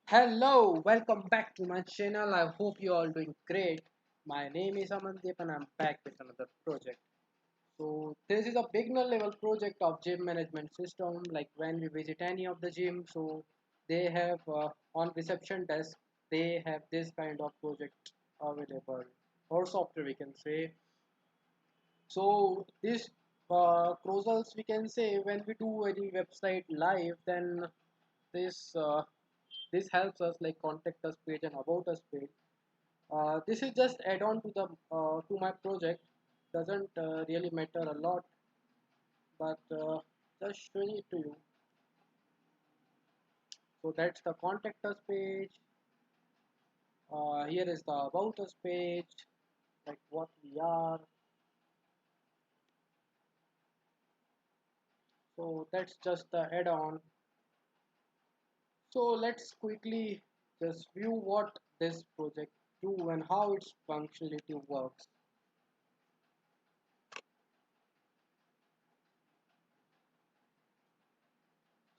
Hello, welcome back to my channel. I hope you all doing great. My name is Amandeep and I'm back with another project. So this is a beginner level project of gym management system. Like when we visit any of the gym, so they have on reception desk they have this kind of project available or software we can say. So this carousels we can say when we do any website live, then this this helps us like contact us page and about us page. This is just add on to the to my project. Doesn't really matter a lot, but just showing it to you. So that's the contact us page. Here is the about us page, like what we are. So that's just the add-on. So let's quickly just view what this project do and how its functionality works.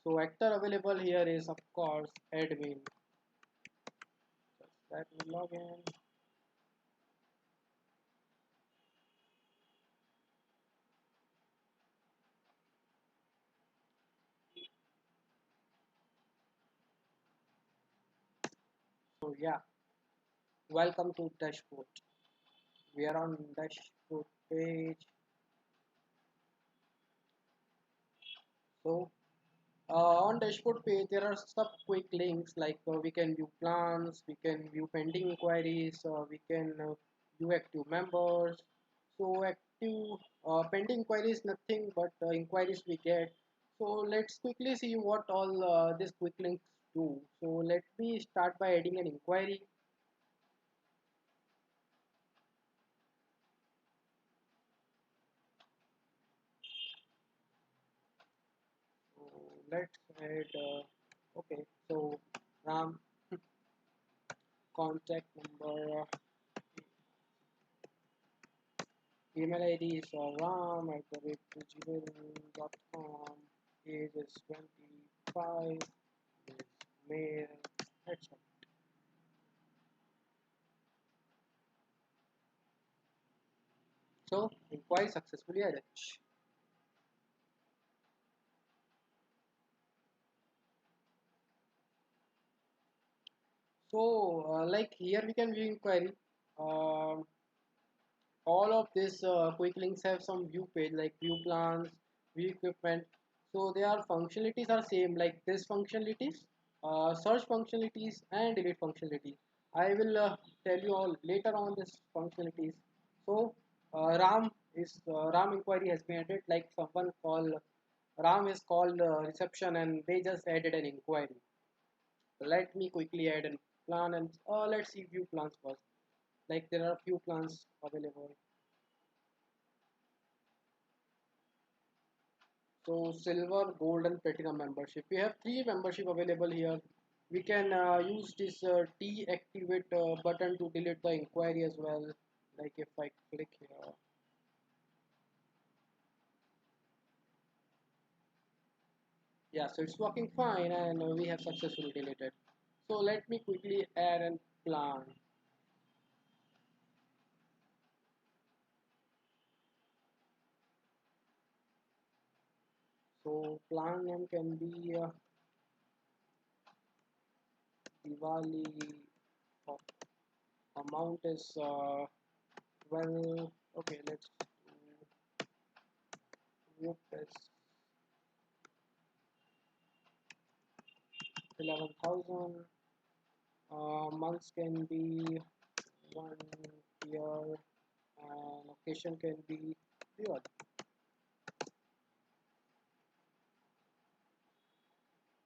So actor available here is of course admin. Just let me log in. So yeah, welcome to dashboard. We are on dashboard page. So on dashboard page there are some quick links like we can view plans, we can view pending inquiries, we can view active members. So active pending inquiries nothing but inquiries we get. So let's quickly see what all these quick links do. So let me start by adding an inquiry. So let's add okay, so Ram contact number, email ID is ram@gmail.com, age is 25, is male, etc. So inquiry successfully added. So like here we can view inquiry. Um all of these quick links have some view page like view plans, view equipment. So their functionalities are same like this functionalities, search functionalities and delete functionality. I will tell you all later on this functionalities. So ram inquiry has been added, like someone called ram is called reception and they just added an inquiry. Let me quickly add a plan and let's see view plans first. Like there are few plans available. So silver, gold, and platinum membership. We have three membership available here. We can use this deactivate button to delete the inquiry as well. Like if I click here, yeah, so it's working fine, and we have successfully deleted. So let me quickly add a plan. So plan name can be Diwali. Of amount is well. Okay, let's do this 11,000. Months can be 1 year and occasion can be Diwali.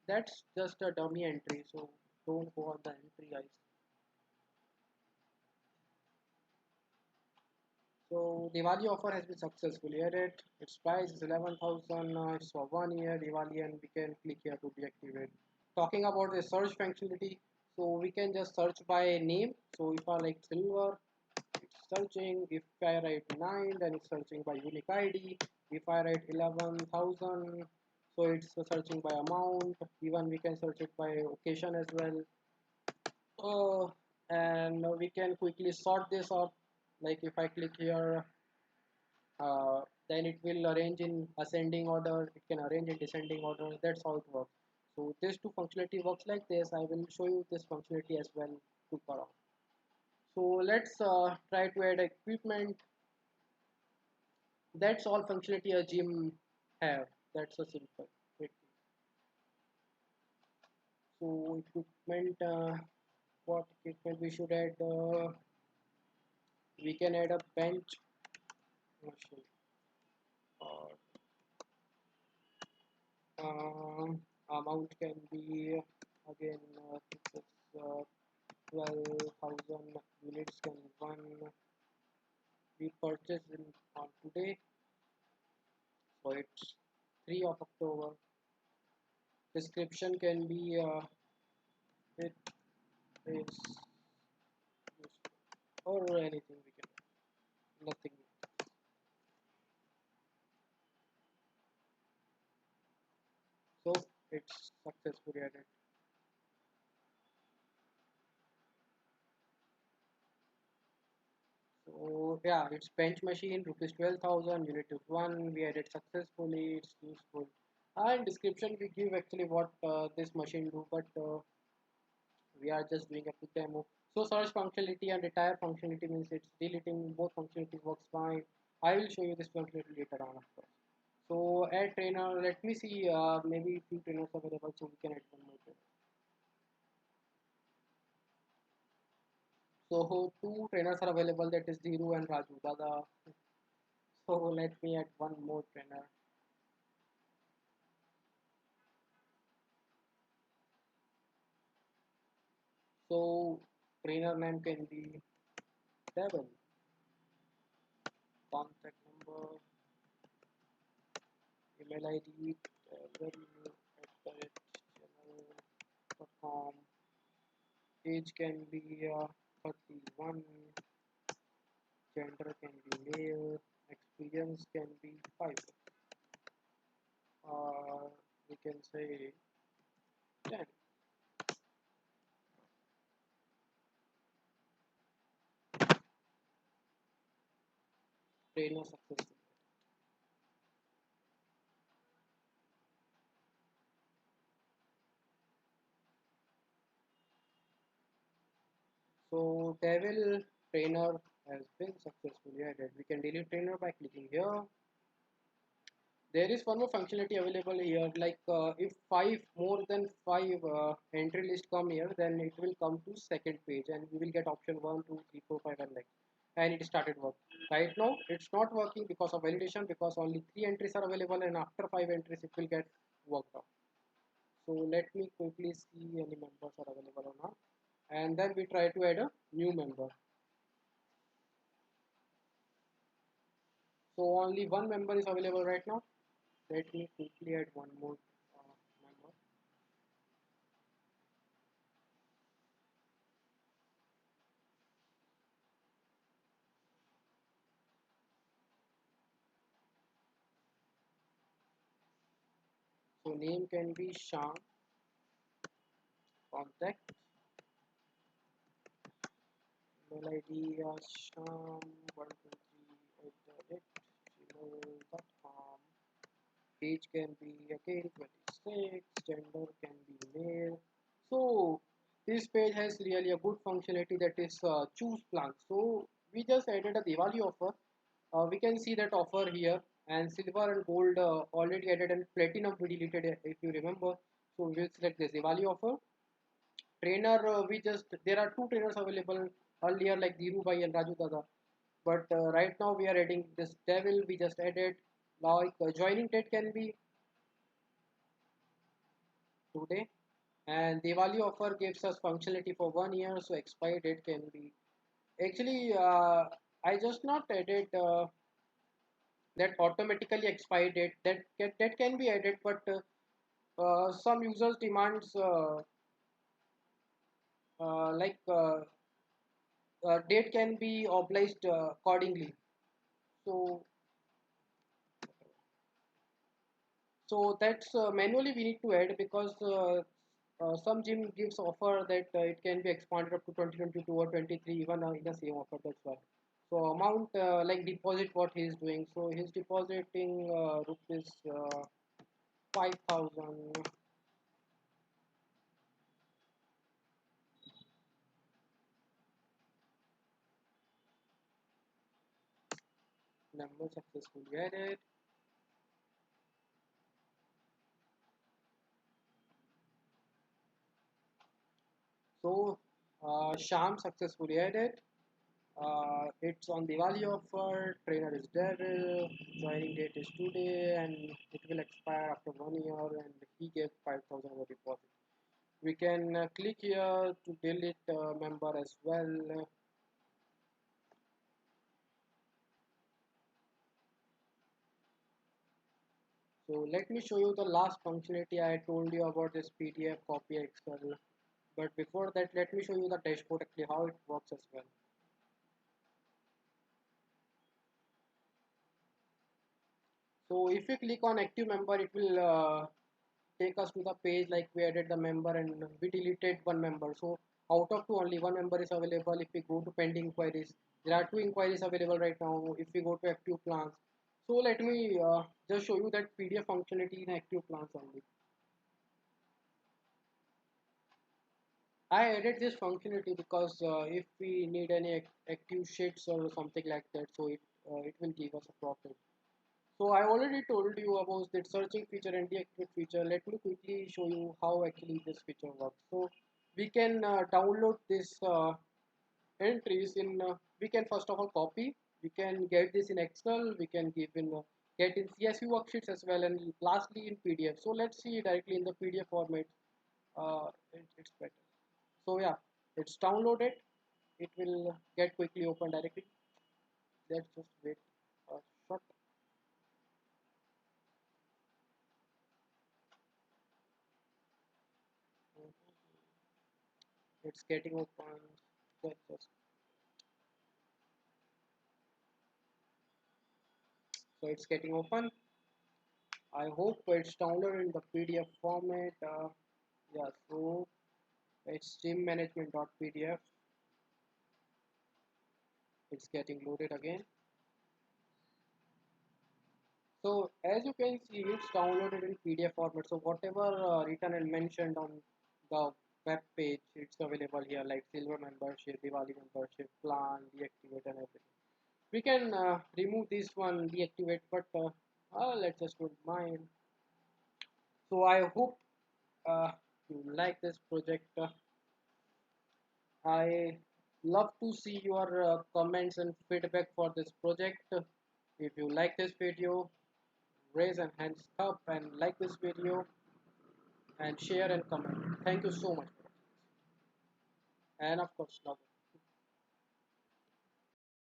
That's just a dummy entry, so don't go on the entry, guys. So Diwali offer has been successfully added. Its price is 11,000. It's for 1 year Diwali, and we can click here to deactivate. Talking about the search functionality, so we can just search by name. So if I like silver, it's searching. If I write 9, then it's searching by unique ID. If I write 11,000, so it's searching by amount. Even we can search it by occasion as well. Oh, and we can quickly sort this out. Like if I click here, then it will arrange in ascending order. It can arrange in descending order. That's how it works. So this two functionality works like this. I will show you this functionality as well to around. So let's try to add equipment. That's all functionality a gym have. That's so simple. So equipment, what equipment we should add? We can add a bench machine. Or amount can be again this is 12,000 units can one we purchase in on today, so it's 3 of October. Description can be it is useful or anything we can do. Nothing. So it's successfully added. So yeah, it's bench machine, rupees 12,000, unit is one, we added successfully, it's useful. And description we give actually what this machine do, but we are just doing a quick demo. So search functionality and retire functionality means it's deleting both functionality works fine. I will show you this functionality later on of course. So add trainer, let me see maybe few trainers available so we can add one more trainer. So two trainers are available, that is Dhiru and Raju. Dada. So let me add one more trainer. So trainer name can be Devil, contact number, email ID, devil@gmail.com, age can be 31, gender can be male, experience can be 5. We can say 10. Trainer successful. So devil trainer has been successfully added. We can delete trainer by clicking here. There is one more functionality available here, like if five more than five entry list come here, then it will come to second page and we will get option 1, 2, 3, 4, 5 and next, and it started work. Right now it's not working because of validation, because only 3 entries are available and after 5 entries it will get worked out. So let me quickly see any members are available or not, and then we try to add a new member. So only one member is available right now. Let me quickly add one more member. So name can be Sham, contact, email ID sham123@gmail.com, age can be again 26, gender can be male. So this page has really a good functionality, that is choose plan. So we just added a Diwali offer. We can see that offer here, and silver and gold already added, and platinum we deleted if you remember. So we'll select this Diwali offer. Trainer, we just there are two trainers available earlier like Dhiru Bhai and Raju Dada, but right now we are adding this Devil. We just added, like joining date can be today, and Diwali offer gives us functionality for 1 year, so expiry date can be actually I just not added that automatically expiry date, that can be added, but some users demands like date can be obliged accordingly. So so that's manually we need to add, because some gym gives offer that it can be expanded up to 2022 or 23 even in the same offer. That's why. So amount like deposit what he is doing. So he's depositing rupees 5,000. Number successfully added. So Sham successfully added. It's on Diwali offer. Trainer is Devil. Joining date is today, and it will expire after 1 year. And he gave 5,000 as a deposit. We can click here to delete member as well. So let me show you the last functionality I told you about this PDF copy Excel. But before that, let me show you the dashboard actually how it works as well. So if you click on active member, it will take us to the page like we added the member and we deleted one member. So out of two, only one member is available. If we go to pending inquiries, there are two inquiries available right now. If we go to active plans, so let me just show you that PDF functionality in active plans only. I added this functionality because if we need any active sheets or something like that, so it will give us a profit. So I already told you about that searching feature and deactivate feature. Let me quickly show you how actually this feature works. So we can download this entries in. We can first of all copy. We can get this in Excel. We can give in get in CSV worksheets as well, and lastly in PDF. So let's see directly in the PDF format. It's better. So yeah, it's downloaded. It will get quickly open directly. Let's just wait a short. It's getting open. Just so it's getting open. I hope it's downloaded in the PDF format. Yeah, so it's gym management.pdf. It's getting loaded again. So as you can see, it's downloaded in PDF format. So whatever written and mentioned on the web page, it's available here like silver membership, Diwali membership, plan, deactivate and everything. We can remove this one, deactivate, but let's just put mine. So I hope you like this project. I love to see your comments and feedback for this project. If you like this video, raise a hands up and like this video and share and comment. Thank you so much. And of course, love.